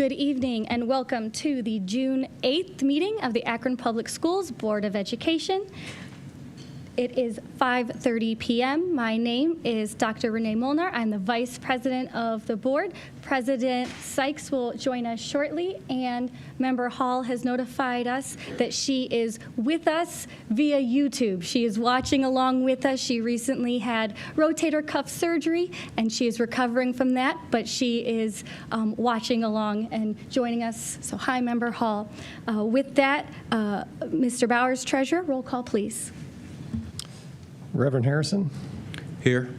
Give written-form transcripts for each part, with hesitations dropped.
Good evening and welcome to the June 8th meeting of the Akron Public Schools Board of Education. It is 5:30 p.m. My name is Dr. Renee Molnar. I'm the Vice President of the board. President Sykes will join us shortly, and Member Hall has notified us that she is with us via YouTube. She is watching along with us. She recently had rotator cuff surgery, and she is recovering from that, but she is watching along and joining us. So hi, Member Hall. With that, Mr. Bowers, Treasurer, roll call, please. Reverend Harrison? Here.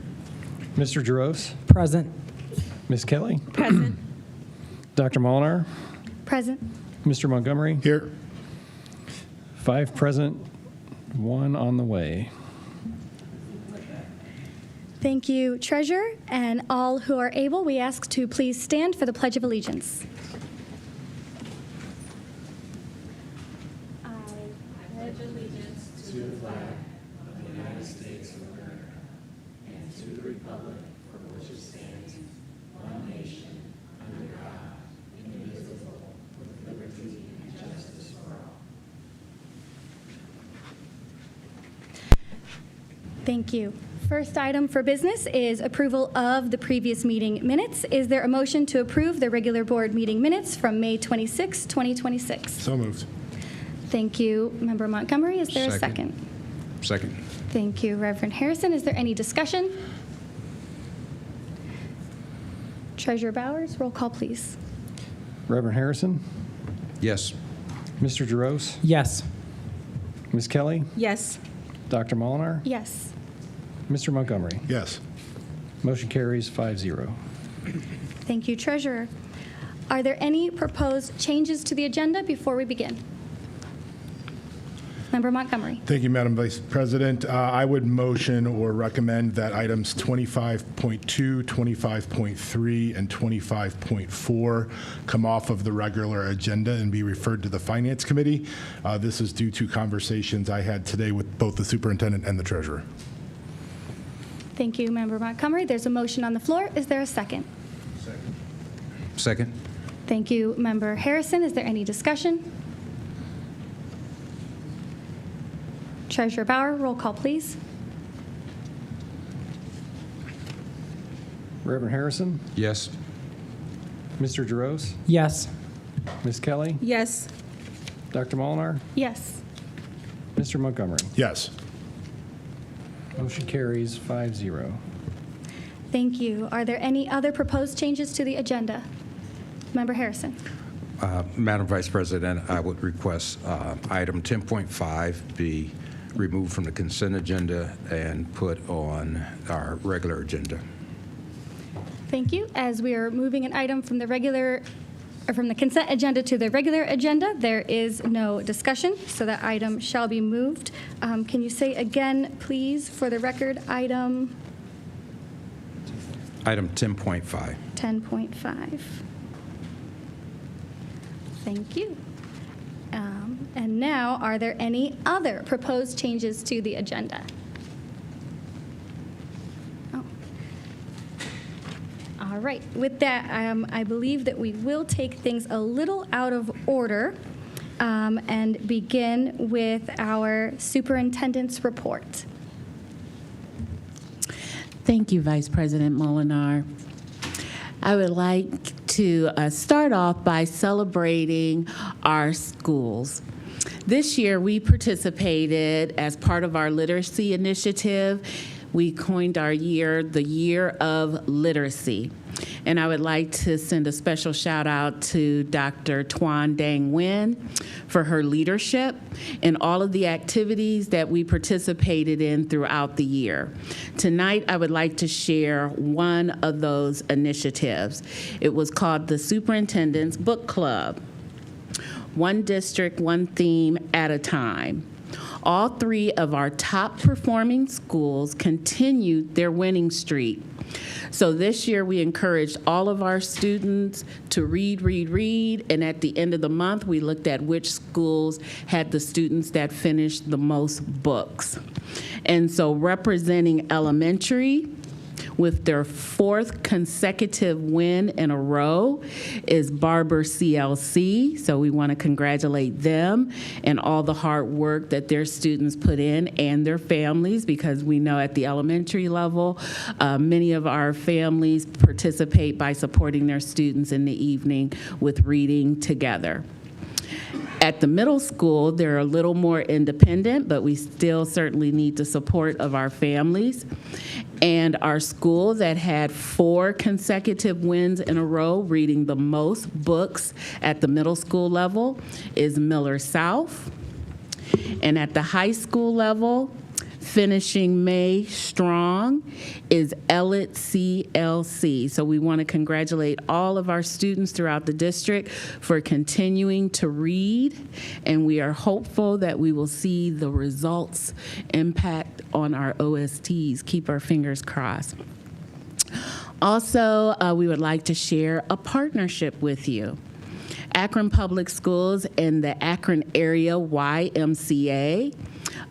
Mr. Jaros? Present. Ms. Kelly? Present. Dr. Molinar? Present. Mr. Montgomery? Here. 5 present, 1 on the way. Thank you, Treasurer, and all who are able, we ask to please stand for the Pledge of Allegiance. I pledge allegiance to the flag of the United States of America and to the republic for which it stands, one nation, under God, indivisible, with liberty and justice for all. Thank you. First item for business is approval of the previous meeting minutes. Is there a motion to approve the regular board meeting minutes from May 26, 2026? So moved. Thank you, Member Montgomery. Is there a second? Second. Thank you, Reverend Harrison. Is there any discussion? Treasurer Bowers, roll call, please. Reverend Harrison? Yes. Mr. Jaros? Yes. Ms. Kelly? Yes. Dr. Molinar? Yes. Mr. Montgomery? Yes. Motion carries 5-0. Thank you, Treasurer. Are there any proposed changes to the agenda before we begin? Member Montgomery. Thank you, Madam Vice President. I would motion or recommend that items 25.2, 25.3, and 25.4 come off of the regular agenda and be referred to the Finance Committee. This is due to conversations I had today with both the superintendent and the treasurer. Thank you, Member Montgomery. There's a motion on the floor. Is there a second? Second. Thank you, Member Harrison. Is there any discussion? Treasurer Bauer, roll call, please. Reverend Harrison? Yes. Mr. Jaros? Yes. Ms. Kelly? Yes. Dr. Molinar? Yes. Mr. Montgomery? Yes. Motion carries 5-0. Thank you. Are there any other proposed changes to the agenda? Member Harrison. Madam Vice President, I would request item 10.5 be removed from the consent agenda and put on our regular agenda. Thank you. As we are moving an item from the consent agenda to the regular agenda, there is no discussion, so that item shall be moved. Can you say again, please, for the record, item? Item 10.5. 10.5. Thank you. And now, are there any other proposed changes to the agenda? Oh. All right. With that, I believe that we will take things a little out of order and begin with our superintendent's report. Thank you, Vice President Molinar. I would like to start off by celebrating our schools. This year, we participated as part of our literacy initiative. We coined our year the Year of Literacy. And I would like to send a special shout out to Dr. Tuan Dang Nguyen for her leadership and all of the activities that we participated in throughout the year. Tonight, I would like to share one of those initiatives. It was called the Superintendent's Book Club. One district, one theme at a time. All 3 of our top performing schools continued their winning streak. So this year we encouraged all of our students to read, and at the end of the month we looked at which schools had the students that finished the most books. And so representing elementary, with their 4th consecutive win in a row is Barber CLC. So we want to congratulate them and all the hard work that their students put in and their families, because we know at the elementary level, many of our families participate by supporting their students in the evening with reading together. At the middle school, they're a little more independent, but we still certainly need the support of our families. And our school that had 4 consecutive wins in a row, reading the most books at the middle school level, is Miller South. And at the high school level, finishing May strong, is Elliott CLC. So we want to congratulate all of our students throughout the district for continuing to read, and we are hopeful that we will see the results impact on our OSTs. Keep our fingers crossed. Also, we would like to share a partnership with you. Akron Public Schools and the Akron Area YMCA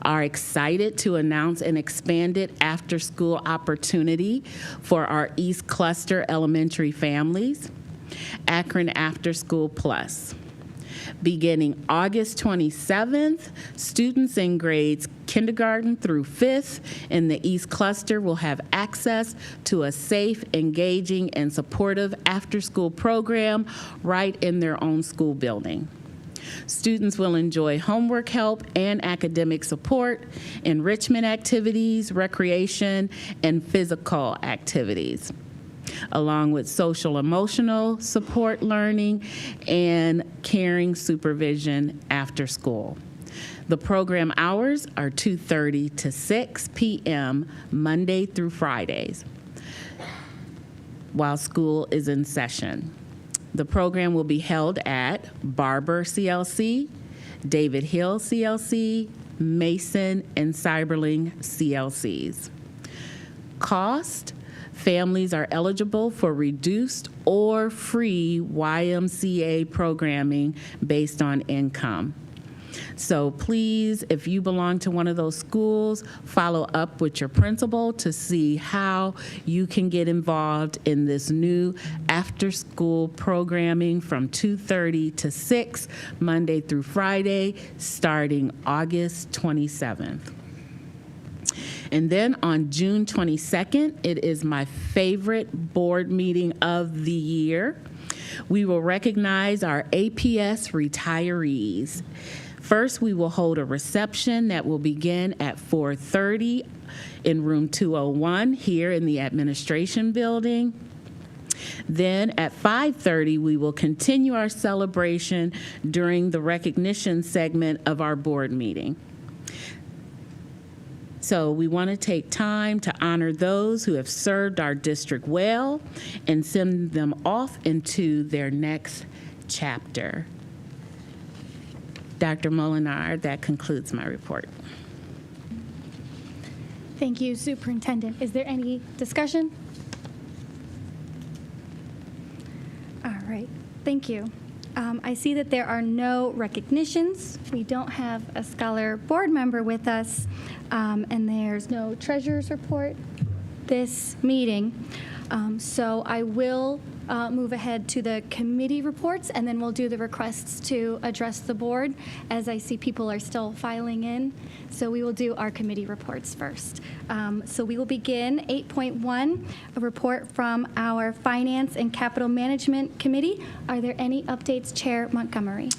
are excited to announce an expanded after-school opportunity for our East Cluster elementary families, Akron After School Plus. Beginning August 27th, students in grades kindergarten through 5th in the East Cluster will have access to a safe, engaging, and supportive after-school program right in their own school building. Students will enjoy homework help and academic support, enrichment activities, recreation, and physical activities, along with social emotional support learning and caring supervision after school. The program hours are 2:30 to 6 p.m. Monday through Fridays while school is in session. The program will be held at Barber CLC, David Hill CLC, Mason, and Cyberling CLCs. Cost: families are eligible for reduced or free YMCA programming based on income. So please, if you belong to one of those schools, follow up with your principal to see how you can get involved in this new after-school programming from 2:30 to 6, Monday through Friday, starting August 27th. And then on June 22nd, it is my favorite board meeting of the year. We will recognize our APS retirees. First, we will hold a reception that will begin at 4:30 in room 201 here in the administration building. Then at 5:30, we will continue our celebration during the recognition segment of our board meeting. So we want to take time to honor those who have served our district well and send them off into their next chapter. Dr. Molinar, that concludes my report. Thank you, Superintendent. Is there any discussion? All right, thank you. I see that there are no recognitions. We don't have a scholar board member with us, and there's no treasurer's report this meeting. So I will move ahead to the committee reports, and then we'll do the requests to address the board, as I see people are still filing in. So we will do our committee reports first. So we will begin 8.1, a report from our Finance and Capital Management Committee. Are there any updates, Chair Montgomery?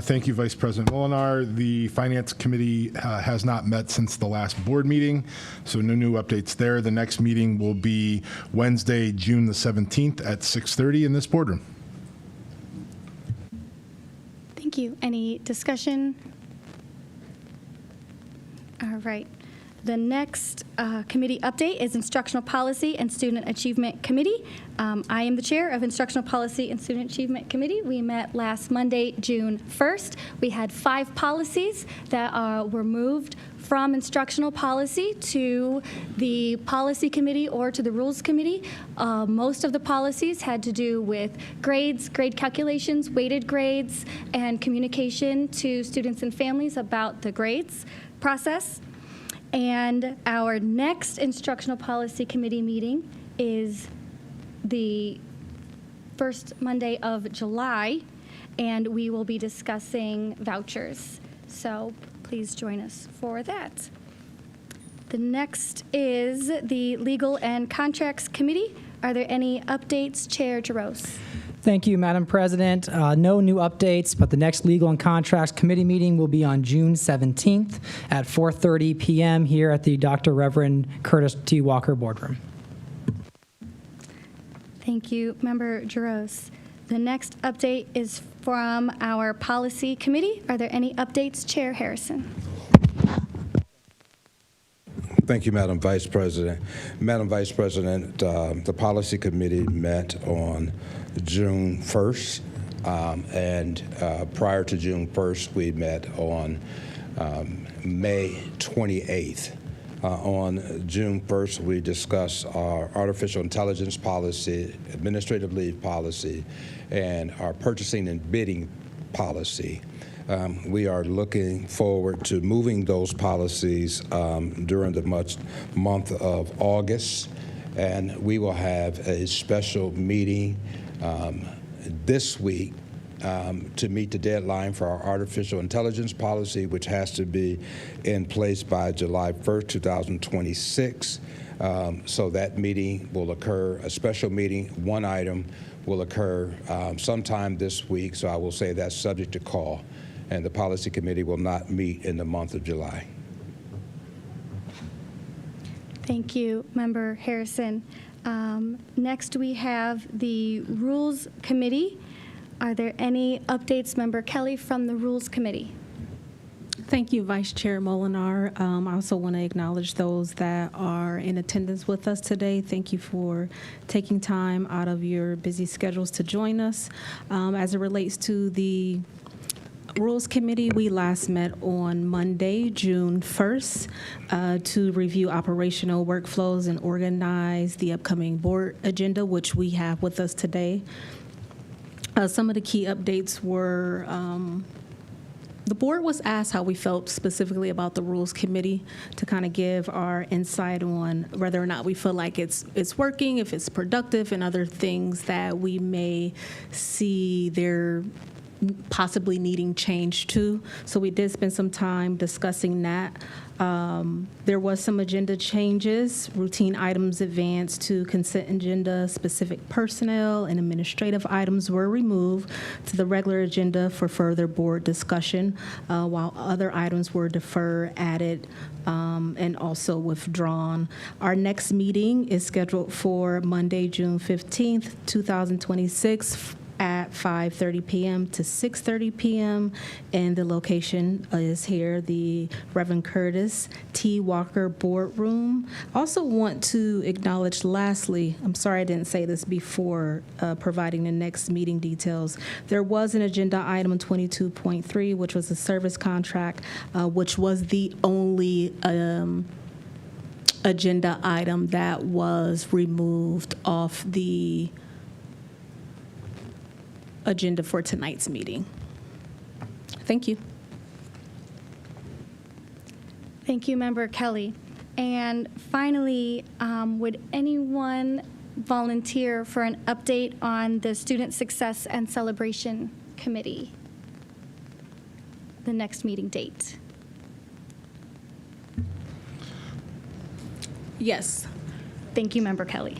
Thank you, Vice President Molinar. The Finance Committee has not met since the last board meeting, so no new updates there. The next meeting will be Wednesday, June the 17th at 6:30 in this boardroom. Thank you. Any discussion? All right. The next committee update is Instructional Policy and Student Achievement Committee. I am the chair of Instructional Policy and Student Achievement Committee. We met last Monday, June 1st. We had 5 policies that were moved from instructional policy to the policy committee or to the rules committee. Most of the policies had to do with grades, grade calculations, weighted grades, and communication to students and families about the grades process. And our next Instructional Policy Committee meeting is the first Monday of July, and we will be discussing vouchers. So please join us for that. The next is the Legal and Contracts Committee. Are there any updates, Chair Jaros? Thank you, Madam President. No new updates, but the next Legal and Contracts Committee meeting will be on June 17th at 4:30 p.m. here at the Dr. Reverend Curtis T. Walker Boardroom. Thank you, Member Jaros. The next update is from our Policy Committee. Are there any updates, Chair Harrison? Thank you, Madam Vice President. Madam Vice President, the Policy Committee met on June 1st, and prior to June 1st, we met on May 28th. On June 1st, we discussed our artificial intelligence policy, administrative leave policy, and our purchasing and bidding policy. We are looking forward to moving those policies during the month of August, and we will have a special meeting this week to meet the deadline for our artificial intelligence policy, which has to be in place by July 1st, 2026. So that meeting will occur, a special meeting, one item will occur sometime this week, so I will say that's subject to call, and the Policy Committee will not meet in the month of July. Thank you, Member Harrison. Next, we have the Rules Committee. Are there any updates, Member Kelly, from the Rules Committee? Thank you, Vice Chair Molinar. I also want to acknowledge those that are in attendance with us today. Thank you for taking time out of your busy schedules to join us. As it relates to the Rules Committee, we last met on Monday, June 1st, to review operational workflows and organize the upcoming board agenda, which we have with us today. Some of the key updates were the board was asked how we felt specifically about the Rules Committee to kind of give our insight on whether or not we feel like it's working, if it's productive, and other things that we may see there possibly needing change to. So we did spend some time discussing that. There was some agenda changes, routine items advanced to consent agenda, specific personnel and administrative items were removed to the regular agenda for further board discussion, while other items were deferred, added, and also withdrawn. Our next meeting is scheduled for Monday, June 15th, 2026, at 5:30 p.m. to 6:30 p.m. and the location is here, the Reverend Curtis T. Walker Boardroom. Also want to acknowledge, lastly, I'm sorry I didn't say this before providing the next meeting details. There was an agenda item 22.3, which was a service contract, which was the only agenda item that was removed off the agenda for tonight's meeting. Thank you. Thank you, Member Kelly. And finally, would anyone volunteer for an update on the Student Success and Celebration Committee, the next meeting date? Yes. Thank you, Member Kelly.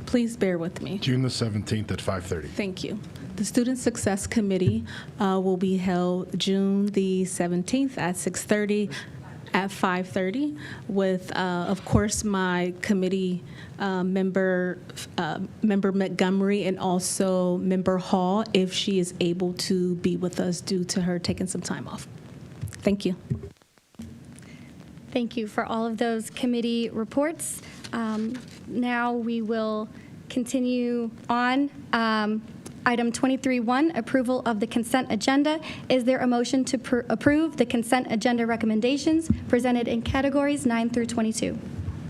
Please bear with me. June the 17th at 5:30. Thank you. The Student Success Committee will be held June the 17th at 6:30 at 5:30 with, of course, my committee member Montgomery and also Member Hall, if she is able to be with us due to her taking some time off. Thank you. Thank you for all of those committee reports. Now we will continue on. Item 23.1, approval of the consent agenda. Is there a motion to approve the consent agenda recommendations presented in categories 9 through 22?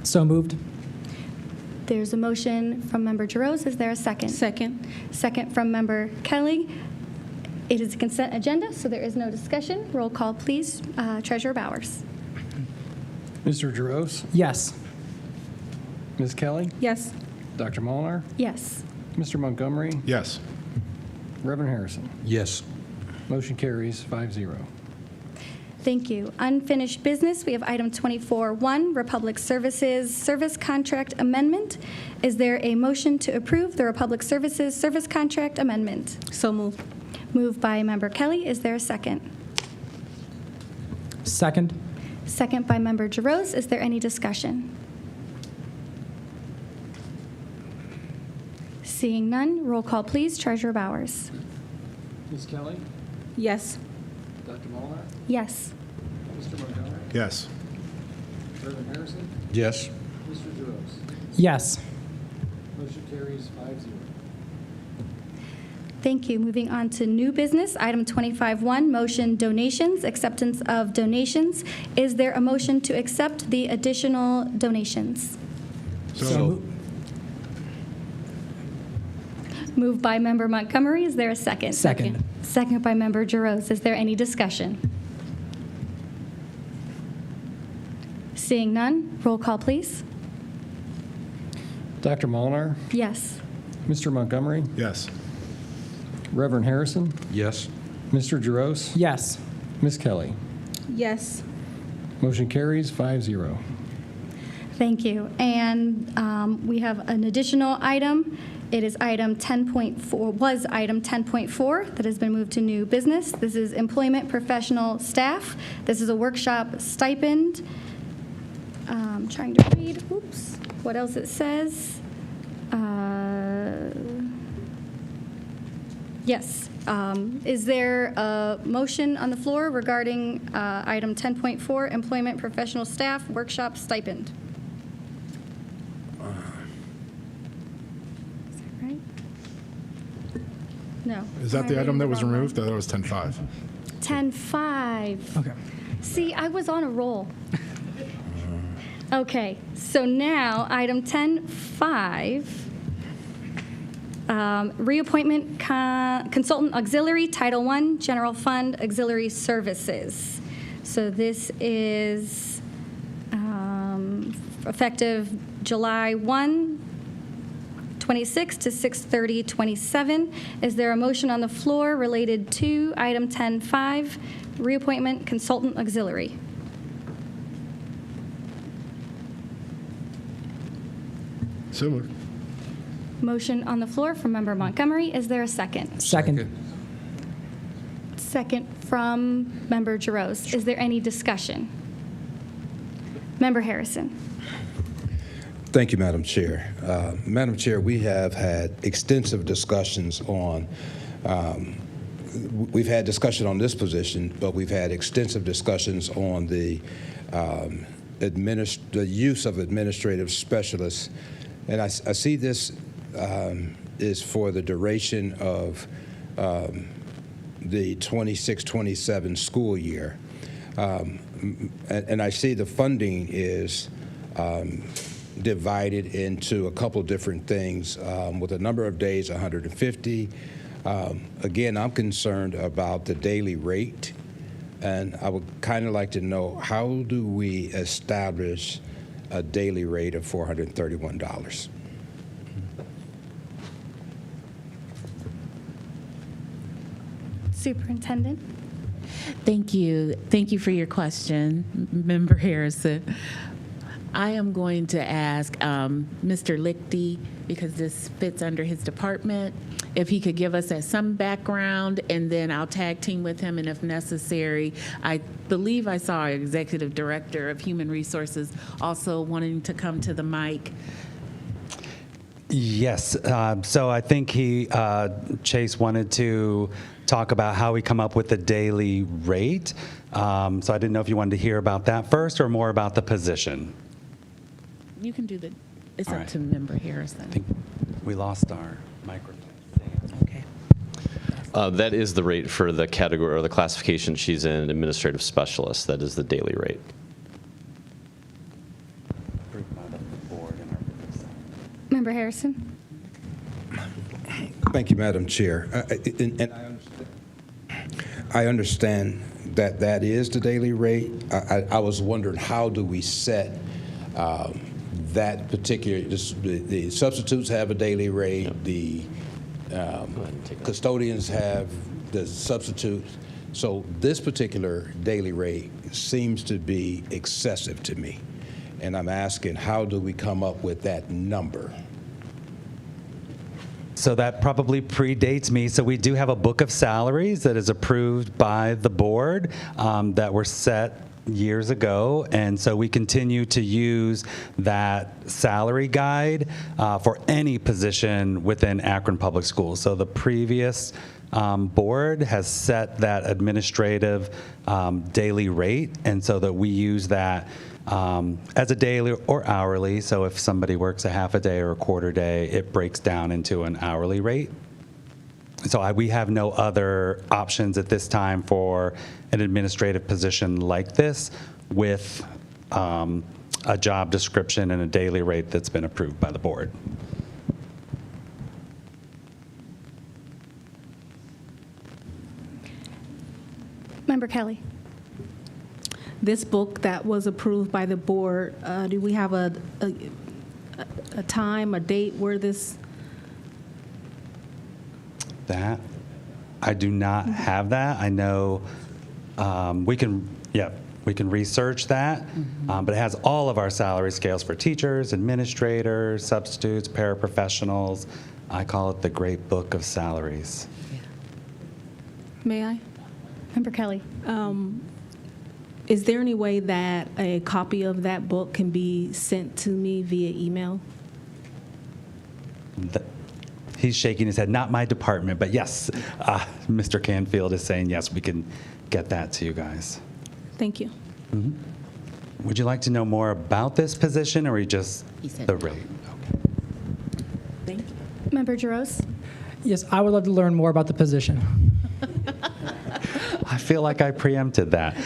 So moved. There's a motion from Member Jaros. Is there a second? Second. Second from Member Kelly. It is a consent agenda, so there is no discussion. Roll call, please. Treasurer Bowers. Mr. Giroux? Yes. Ms. Kelly? Yes. Dr. Molnar, Yes. Mr. Montgomery? Yes. Reverend Harrison? Yes. Motion carries 5-0. Thank you. Unfinished business, we have item 24-1, Republic Services Service Contract Amendment. Is there a motion to approve the Republic Services Service Contract Amendment? So moved. Moved by Member Kelly. Is there a second? Second. Second by Member Giroux. Is there any discussion? Seeing none, roll call, please. Treasurer Bowers. Ms. Kelly? Yes. Dr. Molnar, Yes. Mr. Montgomery? Yes. Reverend Harrison? Yes. Mr. Giroux? Yes. Motion carries 5-0. Thank you. Moving on to new business, item 25-1, motion donations, acceptance of donations. Is there a motion to accept the additional donations? So Moved by Member Montgomery. Is there a second? Second. Second by Member Giroux. Is there any discussion? Seeing none, roll call, please. Dr. Molnar, Yes. Mr. Montgomery, Yes. Reverend Harrison, Yes. Mr. Giroux, Yes. Ms. Kelly. Yes. Motion carries 5-0. Thank you. And we have an additional item. It is item 10.4, was item 10.4 that has been moved to new business. This is employment professional staff. This is a workshop stipend. Trying to read, oops, what else it says. Yes. Is there a motion on the floor regarding item 10.4, employment professional staff workshop stipend? Is that right? No. Is that Am I the item reading that the was wrong one? removed? That was 10.5. 10.5. Okay. See, I was on a roll. Okay, so now, item 10.5, reappointment consultant auxiliary, Title I, General Fund Auxiliary Services. So this is effective July 1, 26 to 6/30/27. Is there a motion on the floor related to item 10.5, reappointment consultant auxiliary? So moved. Motion on the floor from Member Montgomery. Is there a second? Second. Second from Member Giroux. Is there any discussion? Member Harrison. Thank you, Madam Chair. Madam Chair, we have had extensive discussions on, we've had discussion on this position, but we've had extensive discussions on the use of administrative specialists. And I see this is for the duration of the 26-27 school year. And I see the funding is divided into a couple different things with a number of days, 150. Again, I'm concerned about the daily rate, and I would kind of like to know, how do we establish a daily rate of $431? Superintendent. Thank you. Thank you for your question, Member Harrison. I am going to ask Mr. Lichty, because this fits under his department, if he could give us some background, and then I'll tag team with him, and if necessary, I believe I saw our Executive Director of Human Resources also wanting to come to the mic. Yes. So I think Chase wanted to talk about how we come up with the daily rate. So I didn't know if you wanted to hear about that first or more about the position. You can do it's All up right. to Member Harrison. I think we lost our microphone. Okay. That is the rate for the category or the classification she's in, administrative specialist. That is the daily rate. Member Harrison. Thank you, Madam Chair. And I understand. I understand that that is the daily rate. I was wondering, how do we set that particular, the substitutes have a daily rate, the custodians have the substitutes. So this particular daily rate seems to be excessive to me. And I'm asking, how do we come up with that number? So that probably predates me. So we do have a book of salaries that is approved by the board that were set years ago, and so we continue to use that salary guide for any position within Akron Public Schools. So the previous board has set that administrative daily rate, and so that we use that as a daily or hourly. So if somebody works a half a day or a quarter day, it breaks down into an hourly rate. So we have no other options at this time for an administrative position like this with a job description and a daily rate that's been approved by the board. Member Kelly. This book that was approved by the board, do we have a time, a date where this? That, I do not have that. I know we can research that, but it has all of our salary scales for teachers, administrators, substitutes, paraprofessionals. I call it the Great Book of Salaries. May I? Member Kelly. Is there any way that a copy of that book can be sent to me via email? He's shaking his head. Not my department, but yes, Mr. Canfield is saying yes, we can get that to you guys. Thank you. Would you like to know more about this position, or just the rate? Okay. Thank you. Member Jaros. Yes, I would love to learn more about the position. I feel like I preempted that.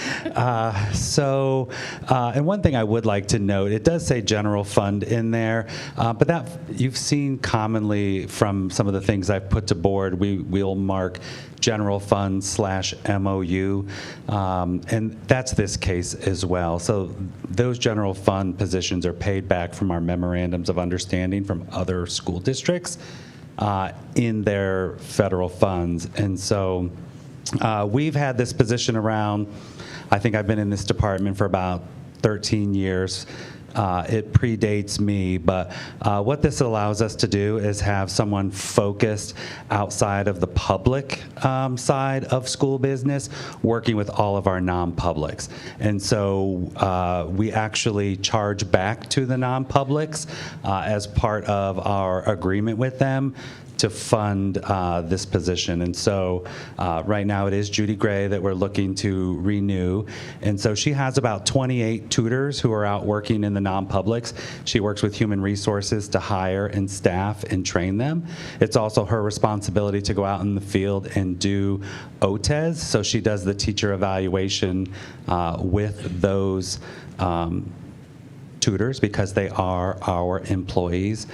And one thing I would like to note, it does say general fund in there, but that you've seen commonly from some of the things I've put to board, we'll mark general fund /MOU, and that's this case as well. So those general fund positions are paid back from our memorandums of understanding from other school districts in their federal funds. And so we've had this position around, I think I've been in this department for about 13 years. It predates me, but what this allows us to do is have someone focused outside of the public side of school business, working with all of our non-publics. And so we actually charge back to the non-publics as part of our agreement with them to fund this position. And so right now it is Judy Gray that we're looking to renew. And so she has about 28 tutors who are out working in the non-publics. She works with human resources to hire and staff and train them. It's also her responsibility to go out in the field and do OTES. So she does the teacher evaluation with those tutors because they are our employees.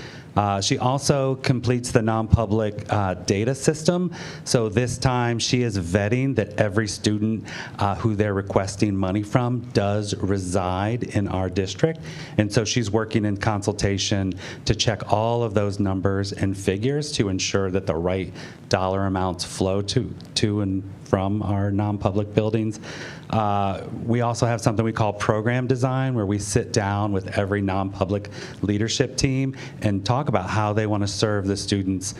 She also completes the non-public data system. So this time she is vetting that every student who they're requesting money from does reside in our district. And so she's working in consultation to check all of those numbers and figures to ensure that the right dollar amounts flow to and from our non-public buildings. We also have something we call program design, where we sit down with every non-public leadership team and talk about how they want to serve the students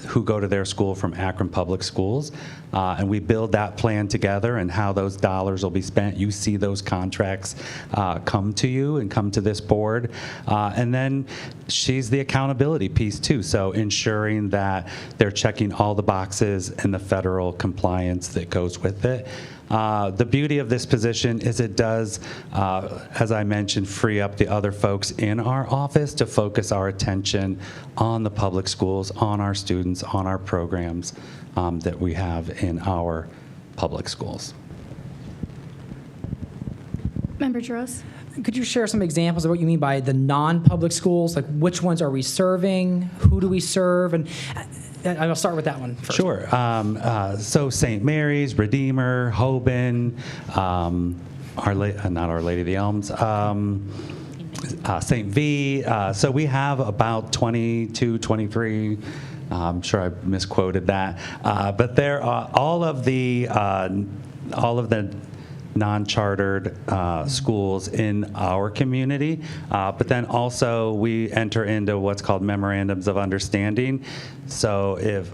who go to their school from Akron Public Schools. And we build that plan together and how those dollars will be spent. You see those contracts come to you and come to this board. And then she's the accountability piece too. So ensuring that they're checking all the boxes and the federal compliance that goes with it. The beauty of this position is it does, as I mentioned, free up the other folks in our office to focus our attention on the public schools, on our students, on our programs that we have in our public schools. Member Jaros. Could you share some examples of what you mean by the non-public schools? Like, which ones are we serving? Who do we serve? And I'll start with that one first. Sure. So St. Mary's, Redeemer, Hoban, not Our Lady of the Elms, St. V. So we have about 22, 23. I'm sure I misquoted that, but there are all of the non-chartered schools in our community, but then also we enter into what's called memorandums of understanding. So if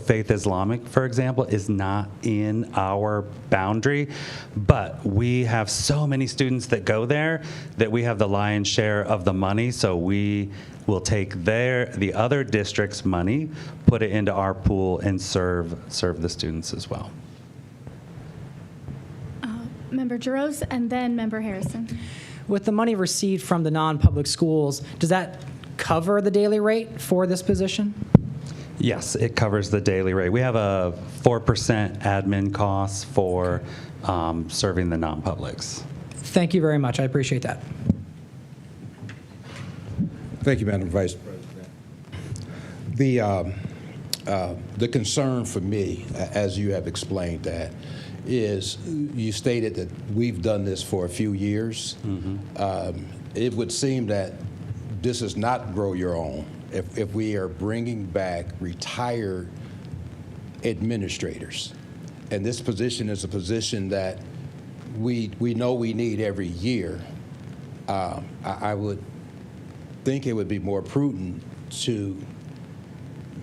Faith Islamic, for example, is not in our boundary, but we have so many students that go there that we have the lion's share of the money, so we will take the other district's money, put it into our pool, and serve the students as well. Member Jaros, and then Member Harrison. With the money received from the non-public schools, does that cover the daily rate for this position? Yes, it covers the daily rate. We have a 4% admin costs for serving the non-publics. Thank you very much. I appreciate that. Thank you, Madam Vice President. The concern for me, as you have explained that, is you stated that we've done this for a few years. It would seem that this is not grow your own if we are bringing back retired administrators. And this position is a position that we know we need every year. I would think it would be more prudent to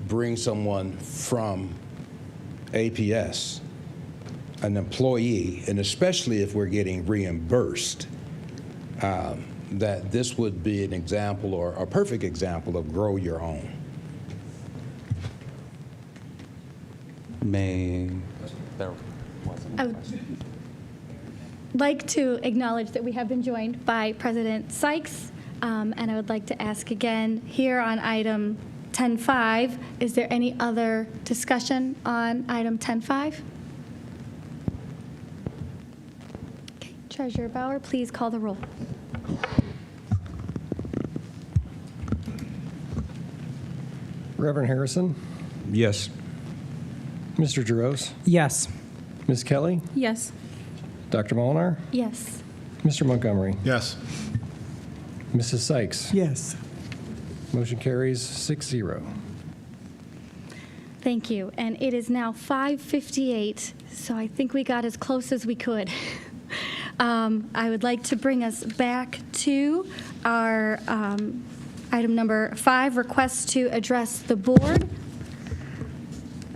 bring someone from APS, an employee, and especially if we're getting reimbursed, that this would be an example or a perfect example of grow your own. I would like to acknowledge that we have been joined by President Sykes, and I would like to ask again here on item 10.5, is there any other discussion on item 10.5? Okay, Treasurer Bauer, please call the roll. Reverend Harrison, Yes. Mr. Jaros, Yes. Ms. Kelly, Yes. Dr. Molinar, Yes. Mr. Montgomery, Yes. Mrs. Sykes. Yes. Motion carries 6-0. Thank you. And it is now 5:58, so I think we got as close as we could. I would like to bring us back to our item number 5, requests to address the board.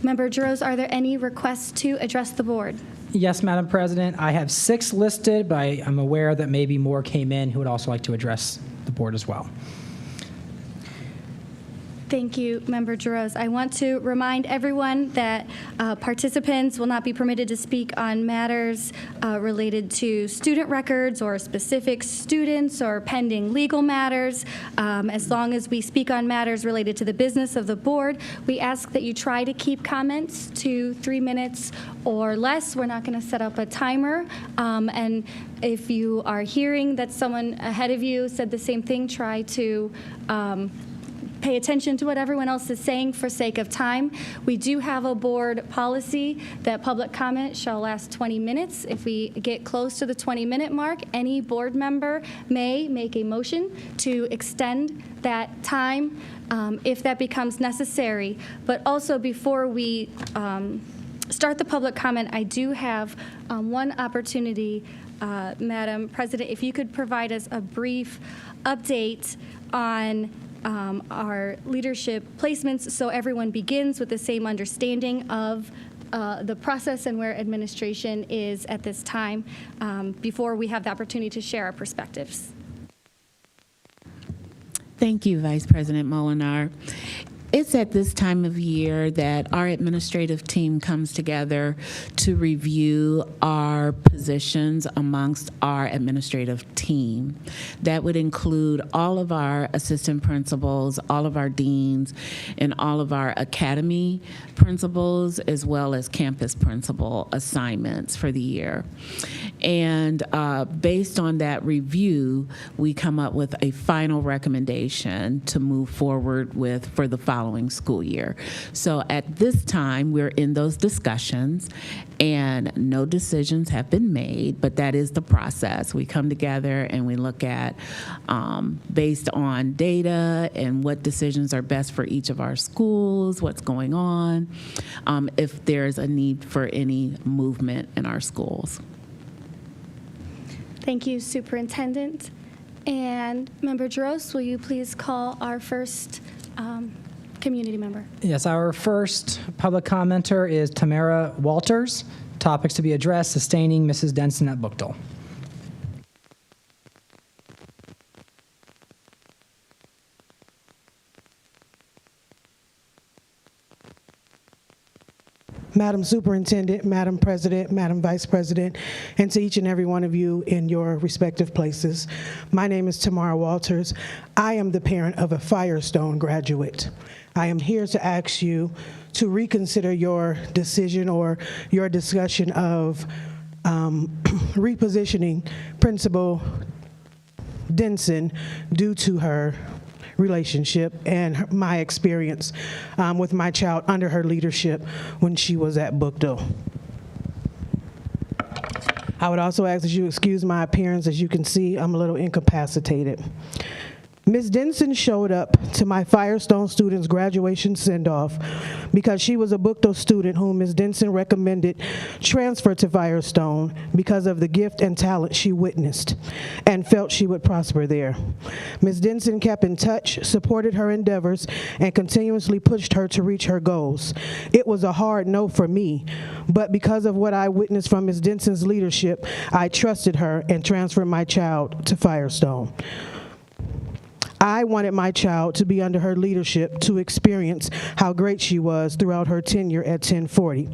Member Jaros, are there any requests to address the board? Yes, Madam President. I have 6 listed, but I'm aware that maybe more came in who would also like to address the board as well. Thank you, Member Jaros. I want to remind everyone that participants will not be permitted to speak on matters related to student records or specific students or pending legal matters. As long as we speak on matters related to the business of the board, we ask that you try to keep comments to 3 minutes or less. We're not going to set up a timer. And if you are hearing that someone ahead of you said the same thing, try to pay attention to what everyone else is saying for sake of time. We do have a board policy that public comment shall last 20 minutes. If we get close to the 20-minute mark, any board member may make a motion to extend that time if that becomes necessary. But also, before we start the public comment, I do have one opportunity, Madam President, if you could provide us a brief update on our leadership placements so everyone begins with the same understanding of the process and where administration is at this time before we have the opportunity to share our perspectives. Thank you, Vice President Molinar. It's at this time of year that our administrative team comes together to review our positions amongst our administrative team. That would include all of our assistant principals, all of our deans, and all of our academy principals, as well as campus principal assignments for the year. And based on that review, we come up with a final recommendation to move forward with for the following following school year. So at this time, we're in those discussions, and no decisions have been made, but that is the process. We come together and we look at, based on data and what decisions are best for each of our schools, what's going on, if there's a need for any movement in our schools. Thank you, Superintendent. And Member Jaros, will you please call our first community member? Yes, our first public commenter is Tamara Walters. Topics to be addressed: sustaining Mrs. Denson at Bookdale. Madam Superintendent, Madam President, Madam Vice President, and to each and every one of you in your respective places. My name is Tamara Walters. I am the parent of a Firestone graduate. I am here to ask you to reconsider your decision or your discussion of repositioning Principal Denson due to her relationship and my experience with my child under her leadership when she was at Bookdale. I would also ask that you excuse my appearance. As you can see, I'm a little incapacitated. Ms. Denson showed up to my Firestone student's graduation send-off because she was a Bookdale student whom Ms. Denson recommended transfer to Firestone because of the gift and talent she witnessed and felt she would prosper there. Ms. Denson kept in touch, supported her endeavors, and continuously pushed her to reach her goals. It was a hard no for me, but because of what I witnessed from Ms. Denson's leadership, I trusted her and transferred my child to Firestone. I wanted my child to be under her leadership to experience how great she was throughout her tenure at 1040.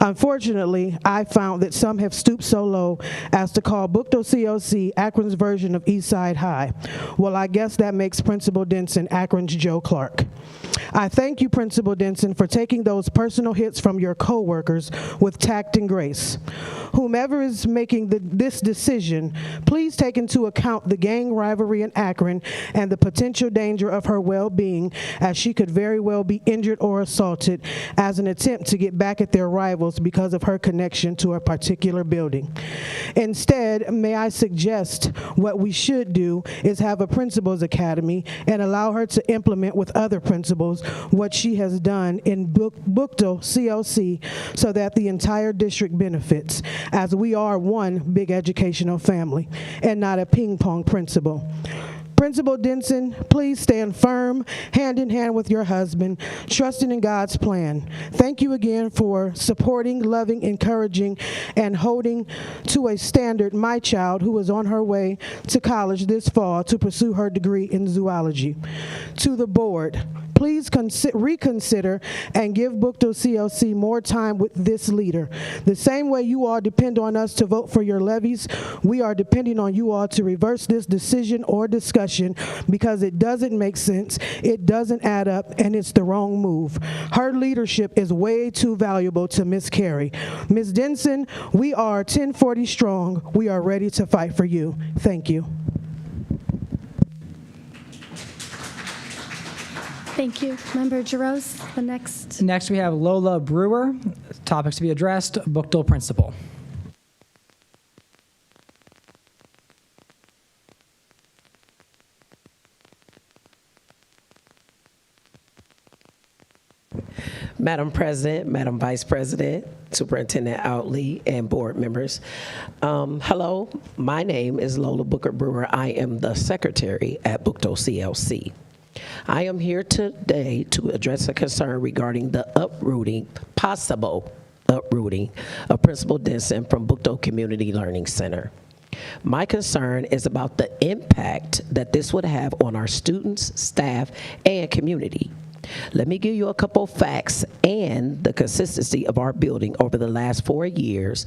Unfortunately, I found that some have stooped so low as to call Bookdale CLC Akron's version of Eastside High. Well, I guess that makes Principal Denson Akron's Joe Clark. I thank you, Principal Denson, for taking those personal hits from your coworkers with tact and grace. Whomever is making this decision, please take into account the gang rivalry in Akron and the potential danger of her well-being, as she could very well be injured or assaulted as an attempt to get back at their rivals because of her connection to a particular building. Instead, may I suggest what we should do is have a principals academy and allow her to implement with other principals what she has done in Bookdale CLC so that the entire district benefits, as we are one big educational family and not a ping pong principal. Principal Denson, please stand firm, hand in hand with your husband, trusting in God's plan. Thank you again for supporting, loving, encouraging, and holding to a standard my child, who is on her way to college this fall to pursue her degree in zoology. To the board, please reconsider and give Bookdale CLC more time with this leader. The same way you all depend on us to vote for your levies, we are depending on you all to reverse this decision or discussion, because it doesn't make sense, it doesn't add up, and it's the wrong move. Her leadership is way too valuable to miscarry. Ms. Denson, we are 1040 strong. We are ready to fight for you. Thank you. Thank you. Member Jaros, the next. Next, we have Lola Brewer. Topics to be addressed: Bookdale principal. Madam President, Madam Vice President, Superintendent Outley, and board members. Hello, my name is Lola Booker Brewer. I am the secretary at Bookdale CLC. I am here today to address a concern regarding the possible uprooting of Principal Denson from Bookdale Community Learning Center. My concern is about the impact that this would have on our students, staff, and community. Let me give you a couple facts and the consistency of our building over the last 4 years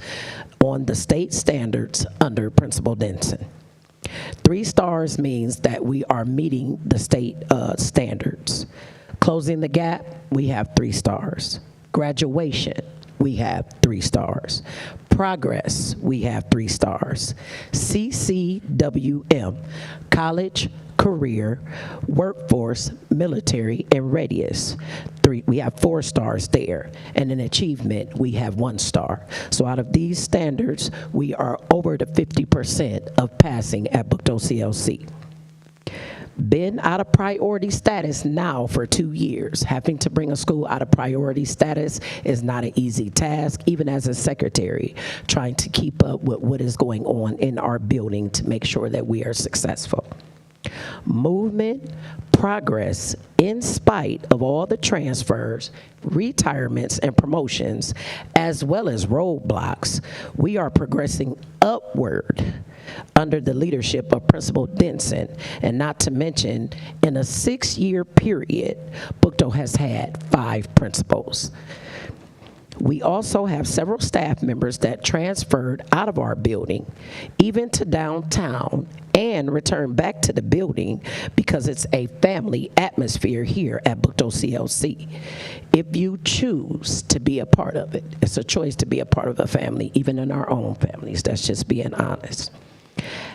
on the state standards under Principal Denson. 3 stars means that we are meeting the state standards. Closing the gap, we have 3 stars. Graduation, we have 3 stars. Progress, we have 3 stars. CCWM, college career, workforce, military, and radius. We have 4 stars there, and in achievement, we have 1 star. So out of these standards, we are over the 50% of passing at Bucto CLC. Been out of priority status now for 2 years. Having to bring a school out of priority status is not an easy task, even as a secretary, trying to keep up with what is going on in our building to make sure that we are successful. Movement, progress, in spite of all the transfers, retirements, and promotions, as well as roadblocks, we are progressing upward under the leadership of Principal Denson, and not to mention, in a 6-year period, Bucto has had 5 principals. We also have several staff members that transferred out of our building, even to downtown, and returned back to the building because it's a family atmosphere here at Bucto CLC. If you choose to be a part of it, it's a choice to be a part of a family, even in our own families. That's just being honest.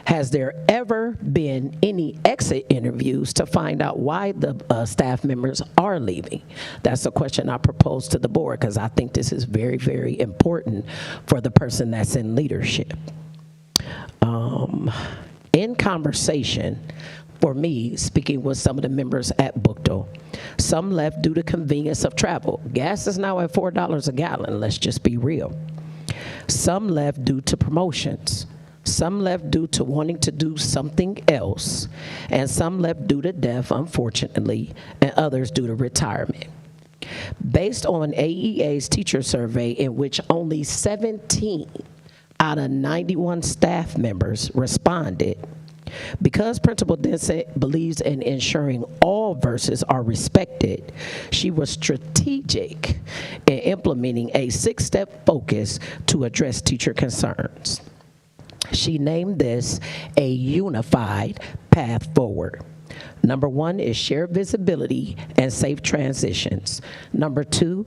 Has there ever been any exit interviews to find out why the staff members are leaving? That's a question I propose to the board because I think this is very, very important for the person that's in leadership. In conversation, for me, speaking with some of the members at Bucto, some left due to convenience of travel. Gas is now at $4 a gallon, let's just be real. Some left due to promotions. Some left due to wanting to do something else, and some left due to death, unfortunately, and others due to retirement. Based on AEA's teacher survey, in which only 17 out of 91 staff members responded, because Principal Denson believes in ensuring all voices are respected, she was strategic in implementing a 6-step focus to address teacher concerns. She named this a unified path forward. Number 1 is shared visibility and safe transitions. Number 2,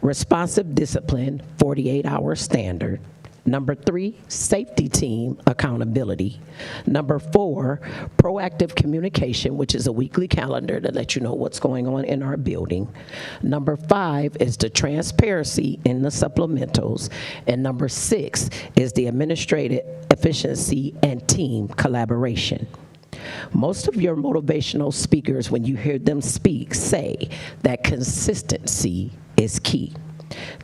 responsive discipline, 48-hour standard. Number 3, safety team accountability. Number 4, proactive communication, which is a weekly calendar to let you know what's going on in our building. Number 5 is the transparency in the supplementals. And number 6 is the administrative efficiency and team collaboration. Most of your motivational speakers, when you hear them speak, say that consistency is key.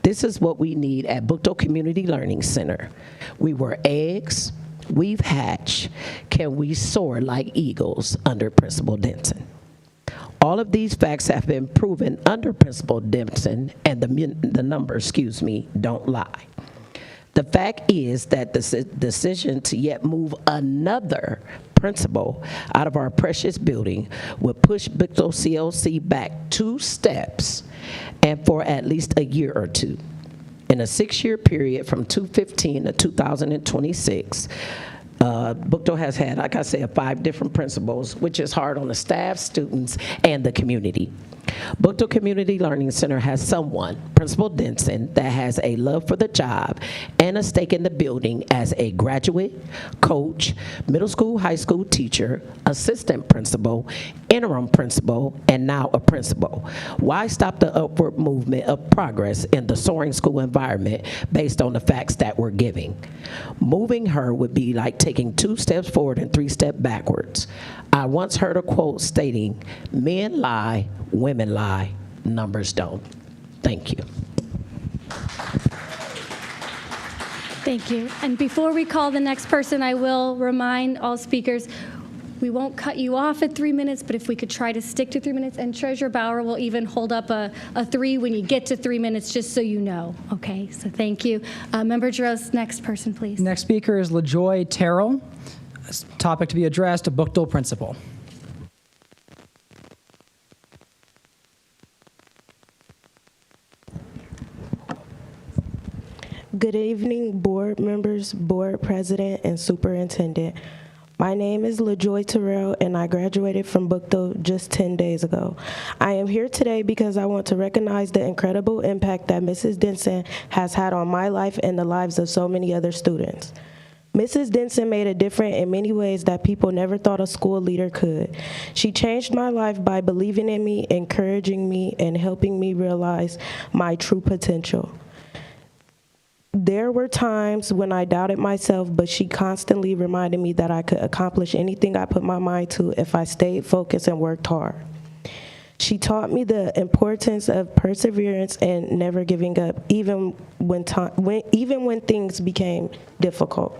This is what we need at Bucto Community Learning Center. We were eggs, we've hatched. Can we soar like eagles under Principal Denson? All of these facts have been proven under Principal Denson, and the numbers, don't lie. The fact is that the decision to yet move another principal out of our precious building would push Bucto CLC back 2 steps and for at least a year or 2. In a 6-year period from 2015 to 2026, Bucto has had, like I said, 5 different principals, which is hard on the staff, students, and the community. Bucto Community Learning Center has someone, Principal Denson, that has a love for the job and a stake in the building as a graduate, coach, middle school, high school teacher, assistant principal, interim principal, and now a principal. Why stop the upward movement of progress in the soaring school environment based on the facts that we're giving? Moving her would be like taking 2 steps forward and 3 steps backwards. I once heard a quote stating, "Men lie, women lie, numbers don't." Thank you. Thank you. And before we call the next person, I will remind all speakers, we won't cut you off at 3 minutes, but if we could try to stick to 3 minutes, and Treasurer Bauer will even hold up a 3 when you get to 3 minutes, just so you know. Okay, so thank you. Member Giroux, next person, please. Next speaker is LaJoy Terrell. Topic to be addressed, a Bucto principal. Good evening, board members, board president, and superintendent. My name is LaJoy Terrell, and I graduated from Bucto just 10 days ago. I am here today because I want to recognize the incredible impact that Mrs. Denson has had on my life and the lives of so many other students. Mrs. Denson made a difference in many ways that people never thought a school leader could. She changed my life by believing in me, encouraging me, and helping me realize my true potential. There were times when I doubted myself, but she constantly reminded me that I could accomplish anything I put my mind to if I stayed focused and worked hard. She taught me the importance of perseverance and never giving up, even when things became difficult.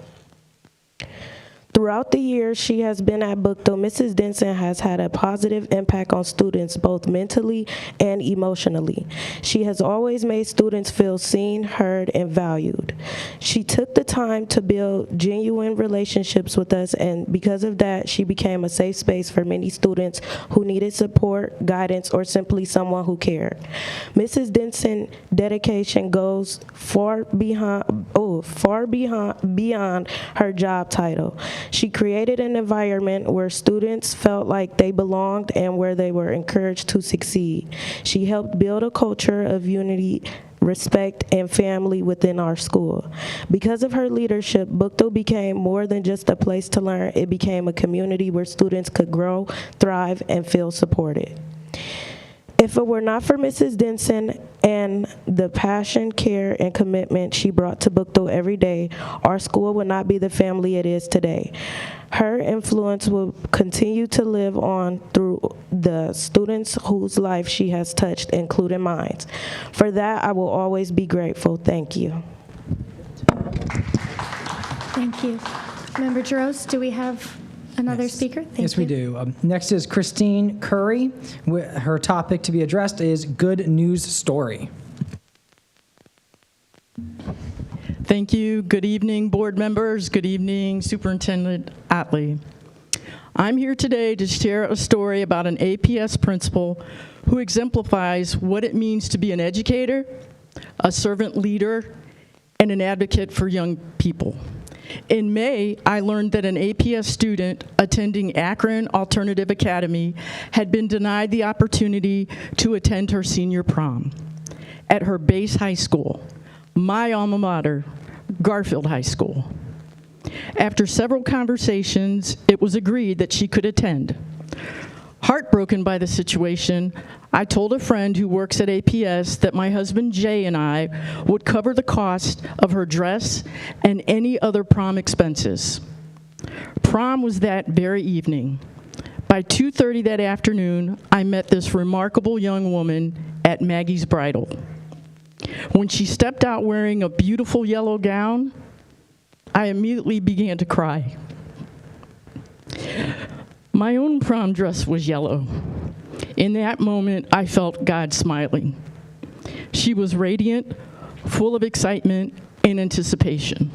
Throughout the years she has been at Bookto, Mrs. Denson has had a positive impact on students both mentally and emotionally. She has always made students feel seen, heard, and valued. She took the time to build genuine relationships with us, and because of that, she became a safe space for many students who needed support, guidance, or simply someone who cared. Mrs. Denson's dedication goes far beyond her job title. She created an environment where students felt like they belonged and where they were encouraged to succeed. She helped build a culture of unity, respect, and family within our school. Because of her leadership, Bookto became more than just a place to learn. It became a community where students could grow, thrive, and feel supported. If it were not for Mrs. Denson and the passion, care, and commitment she brought to Bookto every day, our school would not be the family it is today. Her influence will continue to live on through the students whose life she has touched, including mine. For that, I will always be grateful. Thank you. Thank you. Member Jaros, do we have another speaker? Thank Yes, you. we do. Next is Christine Curry. Her topic to be addressed is Good News Story. Thank you. Good evening, board members. Good evening, Superintendent Otley. I'm here today to share a story about an APS principal who exemplifies what it means to be an educator, a servant leader, and an advocate for young people. In May, I learned that an APS student attending Akron Alternative Academy had been denied the opportunity to attend her senior prom at her base high school, my alma mater, Garfield High School. After several conversations, it was agreed that she could attend. Heartbroken by the situation, I told a friend who works at APS that my husband Jay and I would cover the cost of her dress and any other prom expenses. Prom was that very evening. By 2:30 that afternoon, I met this remarkable young woman at Maggie's Bridal. When she stepped out wearing a beautiful yellow gown, I immediately began to cry. My own prom dress was yellow. In that moment, I felt God smiling. She was radiant, full of excitement and anticipation.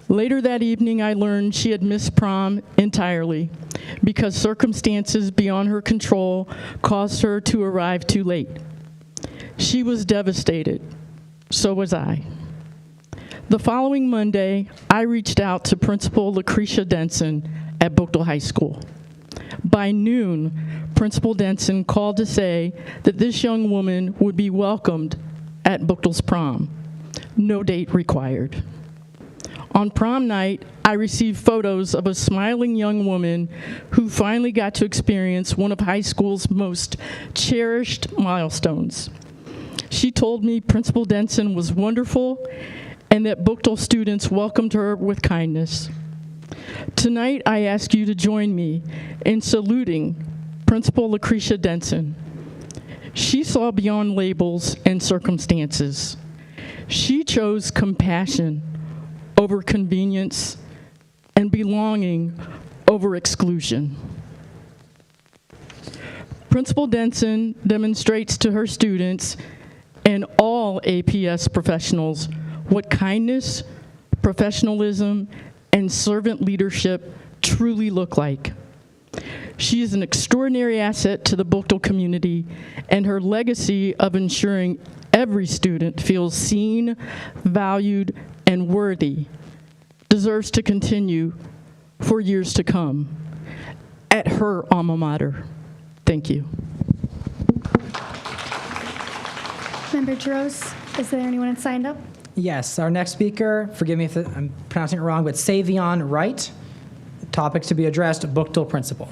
Later that evening, I learned she had missed prom entirely because circumstances beyond her control caused her to arrive too late. She was devastated. So was I. The following Monday, I reached out to Principal Lucretia Denson at Bookto High School. By noon, Principal Denson called to say that this young woman would be welcomed at Bookto's prom. No date required. On prom night, I received photos of a smiling young woman who finally got to experience one of high school's most cherished milestones. She told me Principal Denson was wonderful and that Bookto students welcomed her with kindness. Tonight, I ask you to join me in saluting Principal Lucretia Denson. She saw beyond labels and circumstances. She chose compassion over convenience and belonging over exclusion. Principal Denson demonstrates to her students and all APS professionals what kindness, professionalism, and servant leadership truly look like. She is an extraordinary asset to the Bookto community, and her legacy of ensuring every student feels seen, valued, and worthy deserves to continue for years to come at her alma mater. Thank you. Member Jaros, is there anyone signed up? Yes, our next speaker, forgive me if I'm pronouncing it wrong, but Savion Wright. Topic to be addressed, Bookdale principal.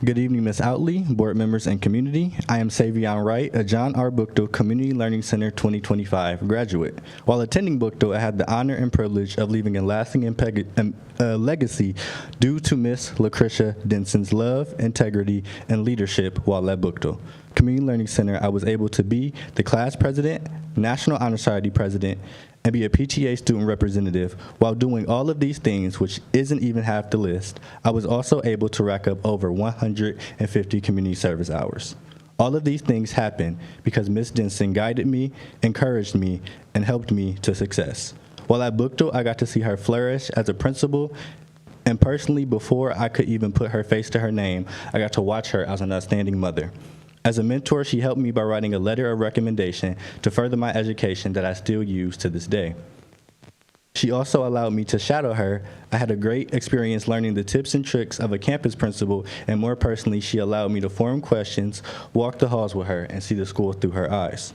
Good evening, Ms. Outley, board members, and community. I am Savion Wright, a John R. Bookdale Community Learning Center 2025 graduate. While attending Bookdale, I had the honor and privilege of leaving a lasting legacy due to Miss Lucretia Denson's love, integrity, and leadership while at Bookdale Community Learning Center. I was able to be the class president, National Honor Society president, and be a PTA student representative. While doing all of these things, which isn't even half the list, I was also able to rack up over 150 community service hours. All of these things happened because Ms. Denson guided me, encouraged me, and helped me to success. While at Bookdale, I got to see her flourish as a principal, and personally, before I could even put her face to her name, I got to watch her as an outstanding mother. As a mentor, she helped me by writing a letter of recommendation to further my education that I still use to this day. She also allowed me to shadow her. I had a great experience learning the tips and tricks of a campus principal, and more personally, she allowed me to form questions, walk the halls with her, and see the school through her eyes.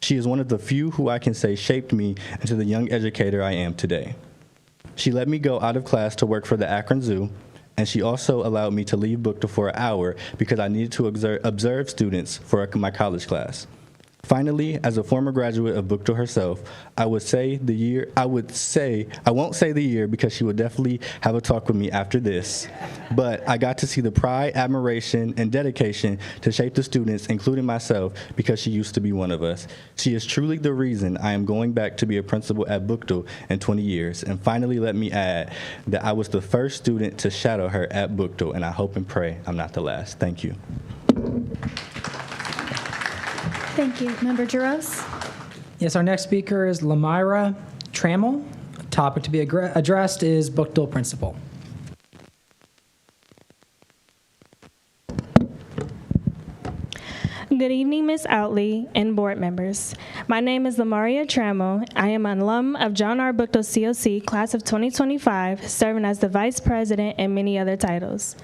She is one of the few who I can say shaped me into the young educator I am today. She let me go out of class to work for the Akron Zoo, and she also allowed me to leave Bookdale for an hour because I needed to observe students for my college class. Finally, as a former graduate of Bookdale herself, I won't say the year because she would definitely have a talk with me after this, but I got to see the pride, admiration, and dedication to shape the students, including myself, because she used to be one of us. She is truly the reason I am going back to be a principal at Bookdale in 20 years. And finally, let me add that I was the first student to shadow her at Bookdale, and I hope and pray I'm not the last. Thank you. Thank you. Member Jaros? Yes, our next speaker is Lamira Trammell. Topic to be addressed is Bookdale principal. Good evening, Ms. Outley and board members. My name is Lamaria Trammell. I am an alum of John R. Bookdale COC, class of 2025, serving as the vice president and many other titles.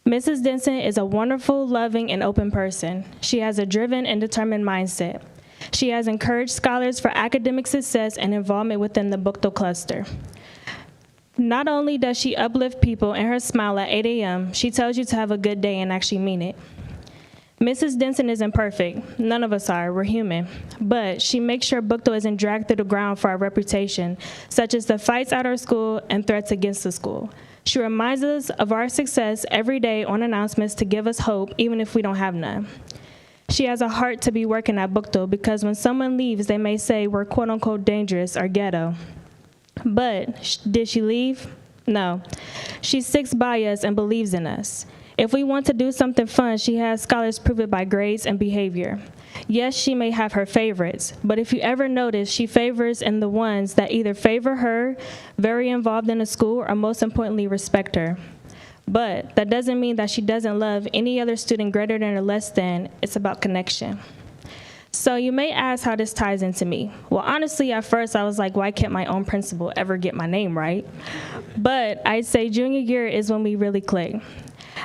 Mrs. Denson is a wonderful, loving, and open person. She has a driven and determined mindset. She has encouraged scholars for academic success and involvement within the Bookdale cluster. Not only does she uplift people in her smile at 8 a.m., she tells you to have a good day and actually mean it. Mrs. Denson isn't perfect. None of us are. We're human. But she makes sure Bookdale isn't dragged through the ground for our reputation, such as the fights at our school and threats against the school. She reminds us of our success every day on announcements to give us hope, even if we don't have none. She has a heart to be working at Bookdale because when someone leaves, they may say we're quote-unquote dangerous or ghetto. But did she leave? No. She sticks by us and believes in us. If we want to do something fun, she has scholars prove it by grades and behavior. Yes, she may have her favorites, but if you ever notice, she favors in the ones that either favor her, very involved in the school, or most importantly, respect her. But that doesn't mean that she doesn't love any other student greater than or less than. It's about connection. So you may ask how this ties into me. Well, honestly, at first I was like, why can't my own principal ever get my name right? But I'd say junior year is when we really clicked.